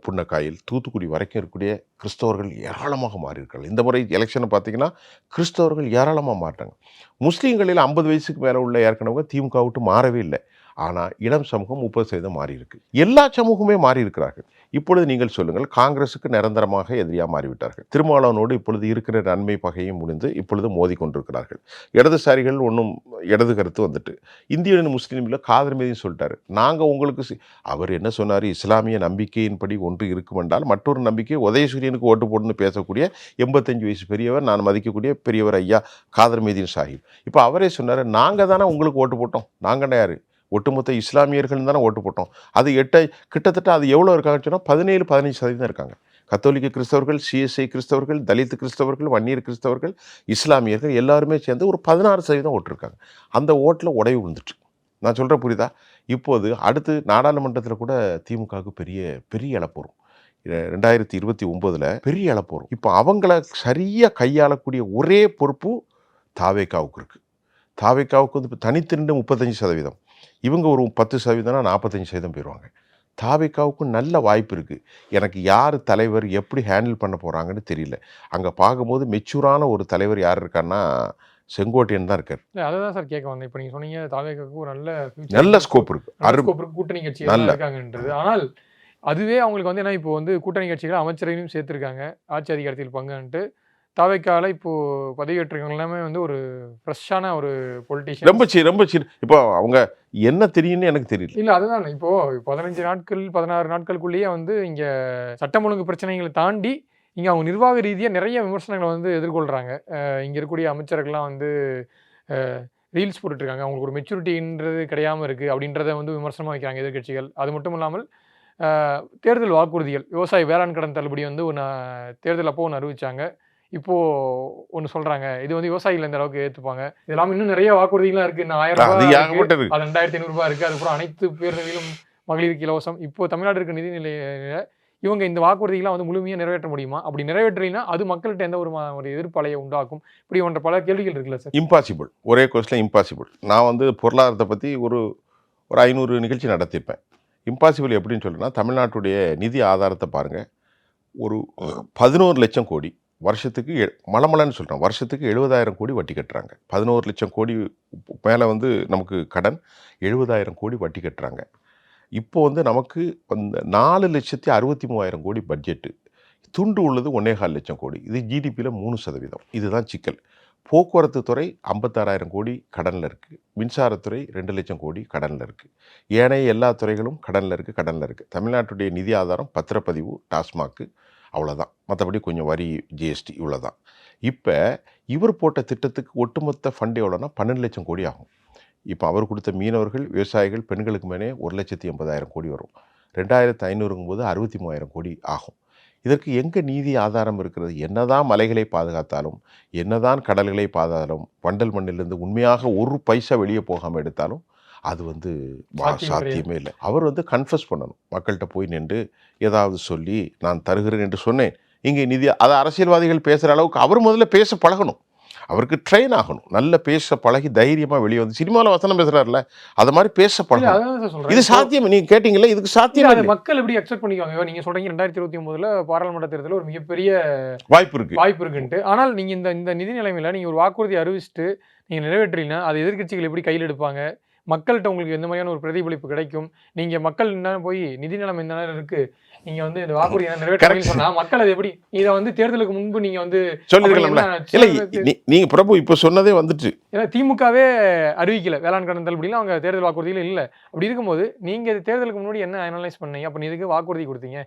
புன்னக்காயில், தூத்துக்குடி வரைக்கும் இருக்கக்கூடிய கிறிஸ்தவர்கள் ஏராளமாக மாறியிருக்காங்க. இந்த முறை எலெக்ஷனை பார்த்தீங்கன்னா கிறிஸ்தவர்கள் ஏராளமாக மாட்டாங்க. முஸ்லீம்களில் 50 வயசுக்கு மேலே உள்ள ஏற்கனவே திமுக விட்டு மாறவே இல்லை. ஆனால் இளம் சமூகம் 30% மாறி இருக்கு. எல்லா சமூகமே மாறி இருக்கிறார்கள். இப்பொழுது நீங்கள் சொல்லுங்கள், காங்கிரஸுக்கு நிரந்தரமாக எதிரியாக மாறிவிட்டார்கள். திருமாவளவனோடு இப்பொழுது இருக்கிற நன்மை பகையும் முடிந்து இப்பொழுது மோதி கொண்டிருக்கிறார்கள். இடதுசாரிகள் ஒன்றும் இடது கருத்து வந்துட்டு இந்திய முஸ்லீமில் காதல் மீதையும் சொல்லிட்டாரு. நாங்கள் உங்களுக்கு அவர் என்ன சொன்னார்? இஸ்லாமிய நம்பிக்கையின்படி ஒன்று இருக்கும் என்றால் மற்றொரு நம்பிக்கை உதயசூரியனுக்கு ஓட்டு போட்டுன்னு பேசக்கூடிய 85 வயசு பெரியவர், நான் மதிக்கக்கூடிய பெரியவர் ஐயா காதர் மீதின் சாஹிப். இப்போ அவரே சொன்னார், நாங்கள் தானே உங்களுக்கு ஓட்டு போட்டோம். நாங்கள் யார்? ஒட்டுமொத்த இஸ்லாமியர்கள் தானே ஓட்டு போட்டோம். அது கிட்டத்தட்ட அது எவ்வளோ இருக்காங்கன்னு சொன்னால் 17-15% இருக்காங்க. கத்தோலிக்க கிறிஸ்தவர்கள், சிஎஸ்ஐ கிறிஸ்தவர்கள், தலித் கிறிஸ்தவர்கள், வன்னியர் கிறிஸ்தவர்கள், இஸ்லாமியர்கள் எல்லாருமே சேர்ந்து ஒரு 16% ஓட்டு இருக்காங்க. அந்த ஓட்டில் உடைவு விழுந்துட்டு. நான் சொல்கிற புரியுதா? இப்போது அடுத்து நாடாளுமன்றத்தில் கூட திமுகவுக்கு பெரிய இழப்பு வரும். 2029 பெரிய இழப்பு வரும். இப்போ அவங்கள சரியாக கையாளக்கூடிய ஒரே பொறுப்பு தாவேகாவுக்கு இருக்குது. தாவேகாவுக்கு வந்து இப்போ தனித்திருந்த 35%, இவங்க ஒரு 10%, 45% போயிடுவாங்க. தாவேகாவுக்கு நல்ல வாய்ப்பு இருக்குது. எனக்கு யார் தலைவர் எப்படி ஹேண்டில் பண்ண போகிறாங்கன்னு தெரியல. அங்கே பார்க்கும்போது மெச்சூரான ஒரு தலைவர் யார் இருக்கான்னா செங்கோட்டையன் தான் இருக்கார். அதுதான் சார் கேட்க வந்தேன். இப்போ நீங்கள் சொன்னீங்க தாவேகாவுக்கு ஒரு நல்ல ஸ்கோப் இருக்குது, கூட்டணி கட்சி இருக்காங்கன்றது. ஆனால் அதுவே அவங்களுக்கு வந்து என்ன, இப்போ வந்து கூட்டணி கட்சிகள் அமைச்சரையும் சேர்த்துருக்காங்க, ஆட்சி அதிகாரத்தில் பங்குன்ட்டு. தாவேக்கால இப்போ பதவியேற்றவங்க எல்லாமே வந்து ஒரு ஃப்ரெஷ்ஷான ஒரு பொலிட்டிஷியன். ரொம்ப இப்போ அவங்க என்ன தெரியும்னு எனக்கு தெரியல. இல்லை அதுதான், இப்போ 15 நாட்கள் 16 நாட்களுக்குள்ளேயே வந்து இங்கே சட்டம் ஒழுங்கு பிரச்சனைகளை தாண்டி இங்கே அவங்க நிர்வாக ரீதியாக நிறைய விமர்சனங்களை வந்து எதிர்கொள்கிறாங்க. இங்கே இருக்கக்கூடிய அமைச்சர்கள்லாம் வந்து ரீல்ஸ் போட்டுட்ருக்காங்க. அவங்களுக்கு ஒரு மெச்சூரிட்டின்றது கிடையாமல் இருக்குது அப்படின்றத வந்து விமர்சனமாக வைக்கிறாங்க எதிர்கட்சிகள். அது மட்டும் இல்லாமல் தேர்தல் வாக்குறுதிகள், விவசாய வேளாண் கடன் தள்ளுபடி வந்து தேர்தல் அப்போ ஒன்று அறிவிச்சாங்க. இப்போது ஒன்று சொல்கிறாங்க, இது வந்து விவசாயிகள் இந்த அளவுக்கு ஏற்றுப்பாங்க. இதெல்லாம் இன்னும் நிறைய வாக்குறுதிகள்லாம் இருக்குது. இன்னும் 1000 ரூபாய், அது 2500 ரூபாய் இருக்குது. அதுக்கப்புறம் அனைத்து பேருந்துகளிலும் மகளிருக்கு இலவசம். இப்போது தமிழ்நாடு இருக்க நிதிநிலையில் இவங்க இந்த வாக்குறுதிகளாம் வந்து முழுமையாக நிறைவேற்ற முடியுமா? அப்படி நிறைவேற்றினா அது மக்கள்கிட்ட எந்த ஒரு எதிர்ப்பலையை உண்டாக்கும்? இப்படி ஒன்ற பல கேள்விகள் இருக்குல்ல சார். இம்பாசிபிள், ஒரே கொஸ்டின் இம்பாசிபிள். நான் வந்து பொருளாதாரத்தை பற்றி ஒரு 500 நிகழ்ச்சி நடத்தியிருப்பேன். இம்பாசிபிள் எப்படின்னு சொல்லுன்னா, தமிழ்நாட்டுடைய நிதி ஆதாரத்தை பாருங்கள். ஒரு 11 லட்சம் கோடி வருஷத்துக்கு மலமலன்னு சொல்கிறேன், வருஷத்துக்கு 70,000 கோடி வட்டி கட்டுறாங்க. 11 லட்சம் கோடி மேலே வந்து நமக்கு கடன், 70,000 கோடி வட்டி கட்டுறாங்க. இப்போ வந்து நமக்கு அந்த 4,63,000 கோடி பட்ஜெட்டு, துண்டு உள்ளது 1,4 லட்சம் கோடி. இது ஜிடிபியில் 3%. இதுதான் சிக்கல். போக்குவரத்து துறை 56,000 கோடி கடனில் இருக்குது. மின்சாரத்துறை 2 லட்சம் கோடி கடனில் இருக்குது. ஏனைய எல்லா துறைகளும் கடனில் இருக்குது. தமிழ்நாட்டுடைய நிதி ஆதாரம் பத்திரப்பதிவு, டாஸ்மாக்கு, அவ்வளோதான். மற்றபடி கொஞ்சம் வரி, ஜிஎஸ்டி, இவ்வளோதான். இப்போ இவர் போட்ட திட்டத்துக்கு ஒட்டுமொத்த ஃபண்ட் எவ்வளோன்னா 12 லட்சம் கோடி ஆகும். இப்போ அவர் கொடுத்த மீனவர்கள், விவசாயிகள், பெண்களுக்கு மேலே 1,80,000 கோடி வரும். 2,500ங்கும் போது 63,000 கோடி ஆகும். இதற்கு எங்கே நீதி ஆதாரம் இருக்கிறது? என்னதான் மலைகளை பாதுகாத்தாலும், என்னதான் கடல்களை பாதுகாத்தாலும், வண்டல் மண்ணிலிருந்து உண்மையாக ஒரு பைசா வெளியே போகாமல் எடுத்தாலும் அது வந்து சாத்தியமே இல்லை. அவர் வந்து கன்ஃபஸ் பண்ணணும். மக்கள்கிட்ட போய் நின்று ஏதாவது சொல்லி நான் தருகிறேன் என்று சொன்னேன். இங்கே நிதி அதை அரசியல்வாதிகள் பேசுகிற அளவுக்கு அவர் முதல்ல பேச பழகணும். அவருக்கு ட்ரெயின் ஆகணும். நல்ல பேச பழகி தைரியமாக வெளியே வந்து சினிமாவில் வசனம் பேசுகிறாருல, அது மாதிரி பேச பழகணும். இது சாத்தியம். நீங்கள் கேட்டீங்களா, இதுக்கு சாத்தியம். மக்கள் எப்படி அக்செப்ட் பண்ணிக்குவாங்க? நீங்கள் சொல்கிறீங்க 2029 பாராளுமன்ற தேர்தலில் ஒரு மிகப்பெரிய வாய்ப்பு இருக்குன்ட்டு. ஆனால் நீங்கள் இந்த நிதி நிலைமையில் நீங்கள் ஒரு வாக்குறுதி அறிவிச்சுட்டு நீங்கள் நிறைவேற்றினா அது எதிர்க்கட்சிகள் எப்படி கையில் எடுப்பாங்க? மக்கள்கிட்ட உங்களுக்கு எந்த மாதிரியான ஒரு பிரதிபலிப்பு கிடைக்கும்? நீங்கள் மக்கள் என்ன போய் நிதி நிலைமை இந்த நேரம் இருக்குது, நீங்கள் வந்து இந்த வாக்குறுதி நிறைவேற்ற சொன்னால் மக்கள் அது எப்படி? இதை வந்து தேர்தலுக்கு முன்பு நீங்கள் வந்து சொல்லிருக்கலாம்ல. இல்லை, நீங்கள் பிரபு இப்போ சொன்னதே வந்துட்டு, ஏன்னா திமுகவே அறிவிக்கல வேளாண் கடன் தள்ளுபடிலாம் அவங்க தேர்தல் வாக்குறுதியில் இல்லை. அப்படி இருக்கும்போது நீங்கள் தேர்தலுக்கு முன்னாடி என்ன அனலைஸ் பண்ணீங்க? அப்போ இதுக்கு வாக்குறுதி கொடுத்தீங்க.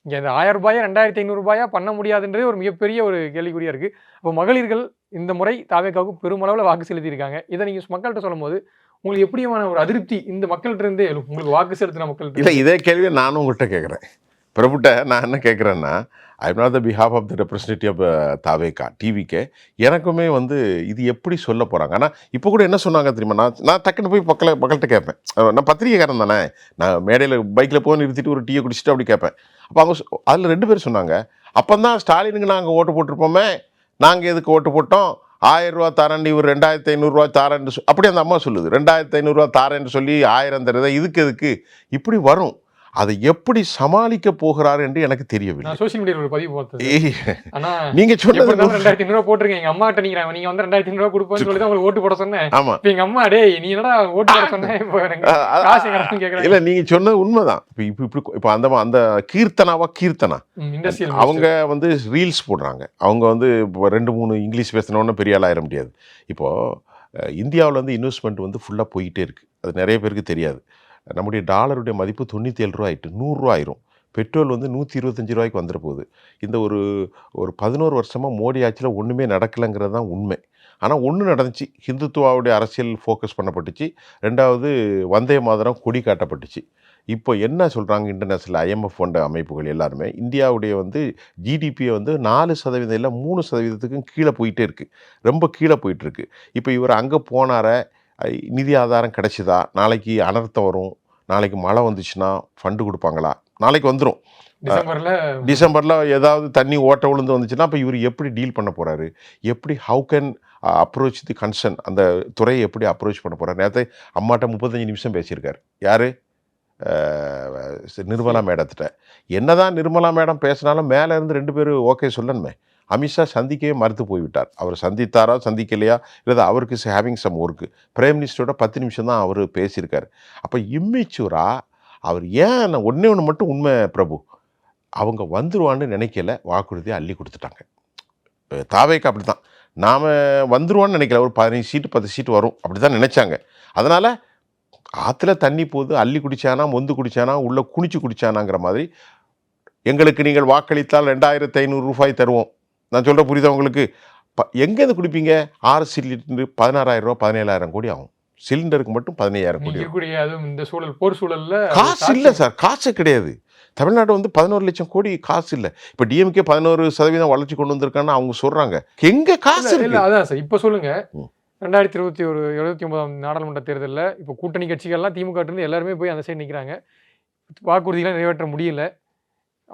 இங்கே இந்த 1000 ரூபாயா 2,500 ரூபாயா பண்ண முடியாதுன்றதே ஒரு மிகப்பெரிய ஒரு கேள்விக்குறியாக இருக்குது. அப்போ மகளிர்கள் இந்த முறை தாவேக்காவுக்கு பெருமளவில் வாக்கு செலுத்தியிருக்காங்க. இதை நீங்கள் மக்கள்கிட்ட சொல்லும் போது உங்களுக்கு எப்படியான ஒரு அதிருப்தி இந்த மக்கள்கிட்ட இருந்தே உங்களுக்கு வாக்கு செலுத்தின மக்கள்? இல்லை, இதே கேள்வியை நானும் உங்கள்கிட்ட கேட்குறேன். பிரபுட்ட நான் என்ன கேட்குறேன்னா, I am not the behalf of the representative of TVK, TVK. எனக்குமே வந்து இது எப்படி சொல்ல போகிறாங்க. ஆனால் இப்போ கூட என்ன சொன்னாங்க தெரியுமா? நான் டக்குன்னு போய் மக்கள்கிட்ட கேட்பேன். நான் பத்திரிகைக்காரன் தானே, நான் மேடையில் பைக்கில் போய் நிறுத்திட்டு ஒரு டீயை குடிச்சிட்டு அப்படி கேட்பேன். அப்போ அவங்க அதில் 2 பேர் சொன்னாங்க, அப்போ தான் ஸ்டாலினுக்கு நாங்கள் ஓட்டு போட்டிருப்போமே, நாங்கள் எதுக்கு ஓட்டு போட்டோம், 1000 ரூபா தாரேன், இவர் 2,500 ரூபா தாரேன்னு அப்படி அந்த அம்மா சொல்லுது. 2,500 ரூபா தாரேன்னு சொல்லி 1000 தருதா, இதுக்கு எதுக்கு இப்படி வரும்? அதை எப்படி சமாளிக்க போகிறார் என்று எனக்கு தெரியவில்லை. சோஷியல் மீடியாவில் ஒரு பதிவு பார்த்தது. நீங்க சொன்னது 2,500 ரூபா போட்டிருக்கீங்க. எங்க அம்மாட்ட நீங்க வந்து 2,500 ரூபா கொடுப்பேன்னு சொல்லி தான் உங்களுக்கு ஓட்டு போட சொன்னேன். ஆமா, எங்க அம்மா டேய் நீ என்னடா ஓட்டு போட சொன்னேன், இல்ல நீங்க சொன்னது உண்மைதான். இப்போ அந்த கீர்த்தனா அவங்க வந்து ரீல்ஸ் போடுறாங்க. அவங்க வந்து 2-3 இங்கிலீஷ் பேசினோன்னு பெரிய ஆள் ஆயிட முடியாது. இப்போ இந்தியாவில் வந்து இன்வெஸ்ட்மெண்ட் வந்து ஃபுல்லாக போயிட்டே இருக்கு. அது நிறைய பேருக்கு தெரியாது. நம்முடைய டாலருடைய மதிப்பு 97 ரூபா ஆயிட்டு 100 ரூபா ஆயிரும். பெட்ரோல் வந்து 125 ரூபாய்க்கு வந்துட போகுது. இந்த ஒரு 11 வருஷமாக மோடி ஆட்சியில் ஒன்றுமே நடக்கலைங்கிறது தான் உண்மை. ஆனால் ஒன்று நடந்துச்சு, ஹிந்துத்துவாவுடைய அரசியல் ஃபோக்கஸ் பண்ணப்பட்டுச்சு. 2வது வந்தே மாதரம் கொடி காட்டப்பட்டுச்சு. இப்போ என்ன சொல்கிறாங்க, இன்டர்நேஷ்னல் IMF போன்ற அமைப்புகள் எல்லாருமே இந்தியாவுடைய வந்து ஜிடிபியை வந்து 4% இல்லை 3%க்கும் கீழே போயிட்டே இருக்குது. ரொம்ப கீழே போயிட்டுருக்கு. இப்போ இவர் அங்கே போனார நிதி ஆதாரம் கிடைச்சிதா, நாளைக்கு அனர்த்தம் வரும், நாளைக்கு மழை வந்துச்சுன்னா ஃபண்டு கொடுப்பாங்களா, நாளைக்கு வந்துடும் டிசம்பரில் ஏதாவது தண்ணி ஓட்ட விழுந்து வந்துச்சுன்னா அப்போ இவர் எப்படி டீல் பண்ண போகிறாரு, எப்படி how can approach the concern, அந்த துறையை எப்படி அப்ரோச் பண்ண போகிறார். நேரத்தை அம்மாட்ட 35 நிமிஷம் பேசியிருக்கார். யார்? நிர்மலா மேடத்திட்ட. என்னதான் நிர்மலா மேடம் பேசினாலும் மேலே இருந்து 2 பேரும் ஓகே சொல்லணுமே. அமித்ஷா சந்திக்கவே மறுத்து போய்விட்டார். அவர் சந்தித்தாரா சந்திக்கலையா, இல்லை அவருக்கு ஹேவிங் சம் ஒர்க்கு. பிரைம் மினிஸ்டரோட 10 நிமிஷம் தான் அவர் பேசியிருக்கார். அப்போ இம்மிச்சூராக அவர் ஏன் ஒன்று மட்டும் உண்மை பிரபு, அவங்க வந்துருவான்னு நினைக்கல, வாக்குறுதியை அள்ளி கொடுத்துட்டாங்க. தாவேக்கு அப்படி தான், நாம் வந்துருவான்னு நினைக்கல, ஒரு 15 சீட்டு 10 சீட்டு வரும் அப்படி தான் நினச்சாங்க. அதனால் ஆற்றுல தண்ணி போகுது, அள்ளி குடித்தானா மொந்து குடித்தானா உள்ளே குனிச்சு குடித்தானாங்கிற மாதிரி, எங்களுக்கு நீங்கள் வாக்களித்தால் 2,500 ரூபாய் தருவோம். நான் சொல்கிற புரியுதா உங்களுக்கு? எங்கேருந்து குடிப்பீங்க? 6 சிலிண்டர் 16,000 ரூபா 17,000 கோடி ஆகும். சிலிண்டருக்கு மட்டும் 15,000 கோடி. இந்த சூழல் போர் சூழலில் காசு இல்லை சார், காசு கிடையாது. தமிழ்நாடு வந்து 11 லட்சம் கோடி காசு இல்லை. இப்போ டிஎம்கே 11% வளர்ச்சி கொண்டு வந்திருக்கான்னு அவங்க சொல்கிறாங்க. எங்கே காசு இல்லை? அதான் சார் இப்போ சொல்லுங்கள். 2029 நாடாளுமன்ற தேர்தலில் இப்போ கூட்டணி கட்சிகள்லாம் திமுக இருந்து எல்லாருமே போய் அந்த சைடு நிற்கிறாங்க. வாக்குறுதிலாம் நிறைவேற்ற முடியல.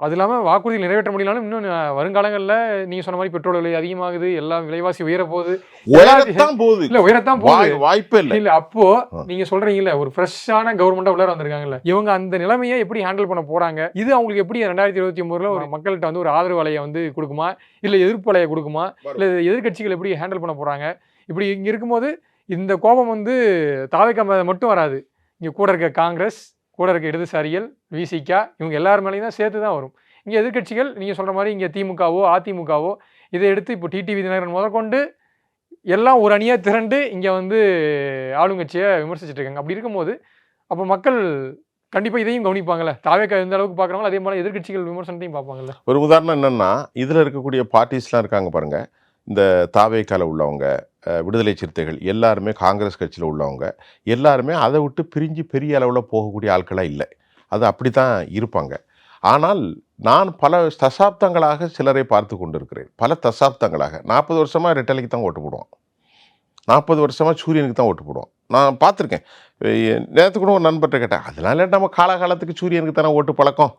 அது இல்லாமல் வாக்குறுதிகள் நிறைவேற்ற முடியலாலும் இன்னும் வருங்காலங்களில் நீங்கள் சொன்ன மாதிரி பெட்ரோல் விலை அதிகமாகுது, எல்லாம் விலைவாசி உயரப்போகுது, உயரத்தான் போகுது, இல்லை உயரத்தான் போகுது, வாய்ப்பே இல்லை. இல்லை அப்போ நீங்கள் சொல்கிறீங்கல்ல ஒரு ஃப்ரெஷ்ஷான கவர்மெண்ட்டாக உள்ளார வந்திருக்காங்கல்ல, இவங்க அந்த நிலைமையை எப்படி ஹேண்டில் பண்ண போகிறாங்க? இது அவங்களுக்கு எப்படி 2029 ஒரு மக்கள்கிட்ட வந்து ஒரு ஆதரவு அலையை வந்து கொடுக்குமா, இல்லை எதிர்ப்பு அலையை கொடுக்குமா, இல்லை எதிர்கட்சிகள் எப்படி ஹேண்டில் பண்ண போகிறாங்க? இப்படி இங்கே இருக்கும்போது இந்த கோபம் வந்து தாவேக்கா மட்டும் வராது, இங்கே கூட இருக்க காங்கிரஸ், கூட இருக்க இடதுசாரிகள், விசிகா, இவங்க எல்லார் மேலேயும் தான் சேர்த்து தான் வரும். இங்கே எதிர்கட்சிகள் நீங்கள் சொல்கிற மாதிரி இங்கே திமுகவோ அதிமுகவோ இதை எடுத்து இப்போ டிடிவி தினகரன் முதற்கொண்டு எல்லாம் ஒரு அணியாக திரண்டு இங்கே வந்து ஆளுங்கட்சியை விமர்சிச்சுட்டு இருக்காங்க. அப்படி இருக்கும்போது அப்போ மக்கள் கண்டிப்பாக இதையும் கவனிப்பாங்கல்ல, தாவேக்கா எந்த அளவுக்கு பார்க்குறாங்களோ அதே மாதிரி எதிர்கட்சிகள் விமர்சனத்தையும் பார்ப்பாங்கல்ல. ஒரு உதாரணம் என்னென்னா, இதில் இருக்கக்கூடிய பார்ட்டிஸ்லாம் இருக்காங்க பாருங்கள், இந்த தாவேக்கால உள்ளவங்க, விடுதலை சிறுத்தைகள் எல்லாருமே, காங்கிரஸ் கட்சியில் உள்ளவங்க எல்லாருமே அதை விட்டு பிரிஞ்சு பெரிய அளவில் போகக்கூடிய ஆட்களாக இல்லை. அது அப்படி தான் இருப்பாங்க. ஆனால் நான் பல தசாப்தங்களாக சிலரை பார்த்து கொண்டு இருக்கிறேன். பல தசாப்தங்களாக 40 வருஷமாக ரெட்டலைக்கு தான் ஓட்டு போடுவோம், 40 வருஷமாக சூரியனுக்கு தான் ஓட்டு போடுவோம். நான் பார்த்துருக்கேன். நேற்று கூட ஒரு நண்பர்கிட்ட கேட்டேன், அதனால நம்ம காலகாலத்துக்கு சூரியனுக்கு தானே ஓட்டு பழக்கம்.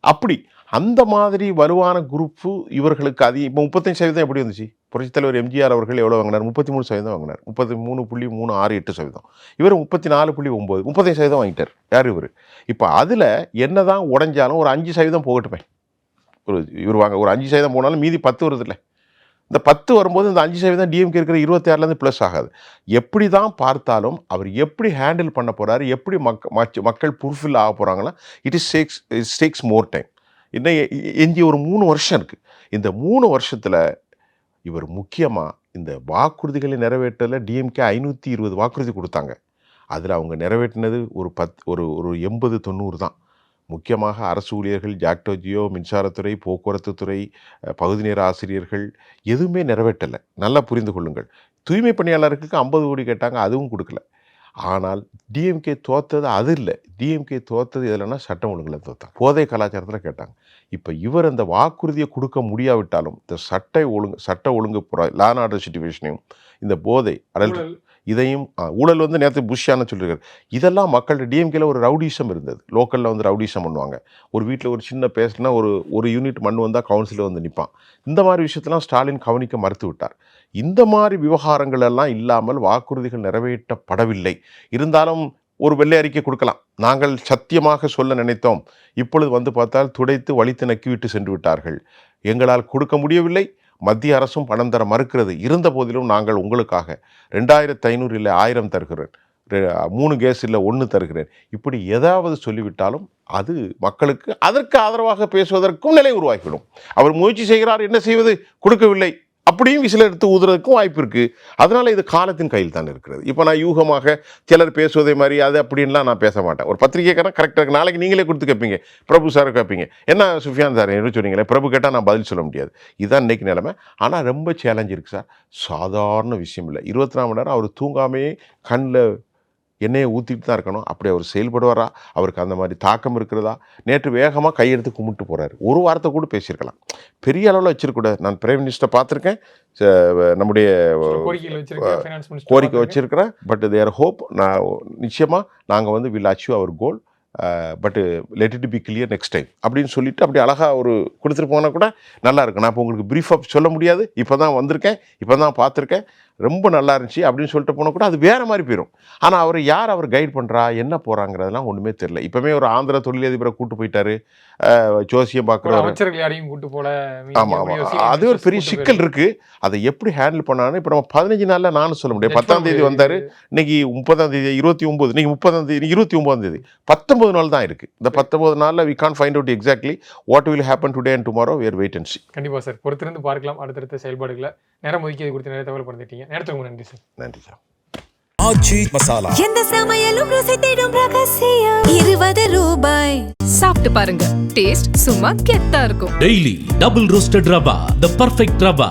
அப்படி அந்த மாதிரி வலுவான குரூப்பு இவர்களுக்கு அதிகம். இப்போ 35% எப்படி வந்துச்சு? புரட்சித்தலைவர் எம்ஜிஆர் அவர்கள் எவ்வளோ வாங்கினார்? 33% வாங்கினார். 33.368%. இவர் 34.9, 35% வாங்கிட்டார். யார் இவர்? இப்போ அதில் என்ன தான் உடஞ்சாலும் ஒரு 5% போகட்டுமே. இவர் வாங்க ஒரு 5% போனாலும் மீதி 10 வருது இல்லை. இந்த 10 வரும்போது இந்த 5% டிஎம்கே இருக்கிற 26லேருந்து ப்ளஸ் ஆகாது. எப்படி தான் பார்த்தாலும் அவர் எப்படி ஹேண்டில் பண்ண போகிறாரு, எப்படி மக்கள் ஃபுல்ஃபில் ஆக போகிறாங்களா, இட் டேக்ஸ் மோர் டைம். இன்னும் எஞ்சி ஒரு 3 வருஷம் இருக்குது. இந்த 3 வருஷத்தில் இவர் முக்கியமாக இந்த வாக்குறுதிகளை நிறைவேற்றல. டிஎம்கே 520 வாக்குறுதி கொடுத்தாங்க. அதில் அவங்க நிறைவேற்றினது ஒரு 80-90 தான். முக்கியமாக அரசு ஊழியர்கள், ஜாக்டோஜியோ, மின்சாரத்துறை, போக்குவரத்து துறை, பகுதி நேர ஆசிரியர்கள் எதுவுமே நிறைவேற்றலை. நல்லா புரிந்து கொள்ளுங்கள். தூய்மை பணியாளர்களுக்கு 50 கோடி கேட்டாங்க, அதுவும் கொடுக்கல. ஆனால் டிஎம்கே தோத்தது அது இல்லை. டிஎம்கே தோத்தது எதுலன்னா சட்டம் ஒழுங்கில் தோத்தாங்க, போதை கலாச்சாரத்தில் கேட்டாங்க. இப்போ இவர் அந்த வாக்குறுதியை கொடுக்க முடியாவிட்டாலும் இந்த சட்ட ஒழுங்கு லா அண்ட் ஆர்டர் சிச்சுவேஷனையும், இந்த போதை அடல் இதையும், ஊழல் வந்து நேற்று புஷ்ஷான சொல்லியிருக்காரு. இதெல்லாம் மக்கள்கிட்ட டிஎம்கேல ஒரு ரவுடிசம் இருந்தது. லோக்கலில் வந்து ரவுடிசம் பண்ணுவாங்க. ஒரு வீட்டில் ஒரு சின்ன பேசினா ஒரு யூனிட் மண் வந்தால் கவுன்சிலில் வந்து நிற்பான். இந்த மாதிரி விஷயத்தெல்லாம் ஸ்டாலின் கவனிக்க மறுத்து விட்டார். இந்த மாதிரி விவகாரங்கள் எல்லாம் இல்லாமல் வாக்குறுதிகள் நிறைவேற்றப்படவில்லை. இருந்தாலும் ஒரு வெள்ளை அறிக்கை கொடுக்கலாம், நாங்கள் சத்தியமாக சொல்ல நினைத்தோம், இப்பொழுது வந்து பார்த்தால் துடைத்து வலித்து நக்கிவிட்டு சென்று விட்டார்கள், எங்களால் கொடுக்க முடியவில்லை, மத்திய அரசும் பணம் தர மறுக்கிறது, இருந்த போதிலும் நாங்கள் உங்களுக்காக 2500 இல்லை 1000 தருகிறேன், 3 கேஸ் இல்லை 1 தருகிறேன், இப்படி ஏதாவது சொல்லிவிட்டாலும் அது மக்களுக்கு அதற்கு ஆதரவாக பேசுவதற்கும் நிலை உருவாக்கிவிடும். அவர் முயற்சி செய்கிறார், என்ன செய்வது, கொடுக்கவில்லை, அப்படியும் விசில் எடுத்து ஊதுறதுக்கும் வாய்ப்பு இருக்குது. அதனால் இது காலத்தின் கையில் தான் இருக்கிறது. இப்போ நான் யூகமாக சிலர் பேசுவதை மாதிரி அது அப்படின்லாம் நான் பேச மாட்டேன். ஒரு பத்திரிகைக்காரன் கரெக்டாக நாளைக்கு நீங்களே கொடுத்து கேட்பீங்க, பிரபு சாரை கேட்பீங்க, என்ன சுஃபியான் சார் என்ன சொன்னீங்களே, பிரபு கேட்டால் நான் பதில் சொல்ல முடியாது. இதுதான் இன்றைக்கி நிலைமை. ஆனால் ரொம்ப சேலஞ்ச் இருக்குது சார், சாதாரண விஷயம் இல்லை. 24 மணி நேரம் அவர் தூங்காமையே கண்ணில் எண்ணெயை ஊற்றிட்டு தான் இருக்கணும். அப்படி அவர் செயல்படுவாரா, அவருக்கு அந்த மாதிரி தாக்கம் இருக்கிறதா? நேற்று வேகமாக கையெடுத்து கும்பிட்டு போகிறாரு. ஒரு வார்த்தை கூட பேசியிருக்கலாம், பெரிய அளவில் வச்சிருக்கூடாது. நான் பிரைம் மினிஸ்டரை பார்த்துருக்கேன், நம்முடைய கோரிக்கை வச்சிருக்கிறேன். பட் தேர் ஹோப், நான் நிச்சயமாக நாங்கள் வந்து will achieve our goal, but let it be clear next time அப்படின்னு சொல்லிட்டு அப்படி அழகாக ஒரு கொடுத்துட்டு போனால் கூட நல்லா இருக்கும். நான் இப்போ உங்களுக்கு ப்ரீஃபாக சொல்ல முடியாது, இப்போ தான் வந்திருக்கேன், இப்போ தான் பார்த்துருக்கேன், ரொம்ப நல்லா இருந்துச்சு அப்படின்னு சொல்லிட்டு போனால் கூட அது வேறு மாதிரி போயிடும். ஆனால் அவர் கைட் பண்ணுறா, என்ன போகிறாங்கிறதெல்லாம் ஒன்றுமே தெரியல. இப்போமே ஒரு ஆந்திர தொழிலதிபரை கூட்டு போயிட்டாரு, ஜோசியம் பார்க்குற அமைச்சர்கள் யாரையும் கூட்டு போல. ஆமாம் ஆமாம், அது ஒரு பெரிய சிக்கல் இருக்குது. அதை எப்படி ஹேண்டில் பண்ணான்னு இப்போ நம்ம 15 நாளில் நானும் சொல்ல முடியாது. 10ஆம் தேதி வந்தார், இன்னைக்கு 30ஆம் தேதி, 29, இன்னைக்கு 30ஆம் தேதி, 29ஆம் தேதி, 19 நாள் தான் இருக்குது. இந்த 19 நாளில் we can't find out exactly what will happen today and tomorrow. we are wait and see. கண்டிப்பாக சார், பொறுத்திருந்து பார்க்கலாம் அடுத்தடுத்த செயல்பாடுகளை. நேரம் ஒதுக்கியது குறித்து நிறைய தகவல் படுத்திட்டீங்க. நேரத்துக்கு நன்றி சார். நன்றி சார். ஆச்சி மசாலா, எந்த சமையலும் ருசி தேடும் ரகசியம் 20 ரூபாய். சாப்பிட்டு பாருங்க, டேஸ்ட் சும்மா கெத்தா இருக்கும். Daily double roasted rava, the perfect rava.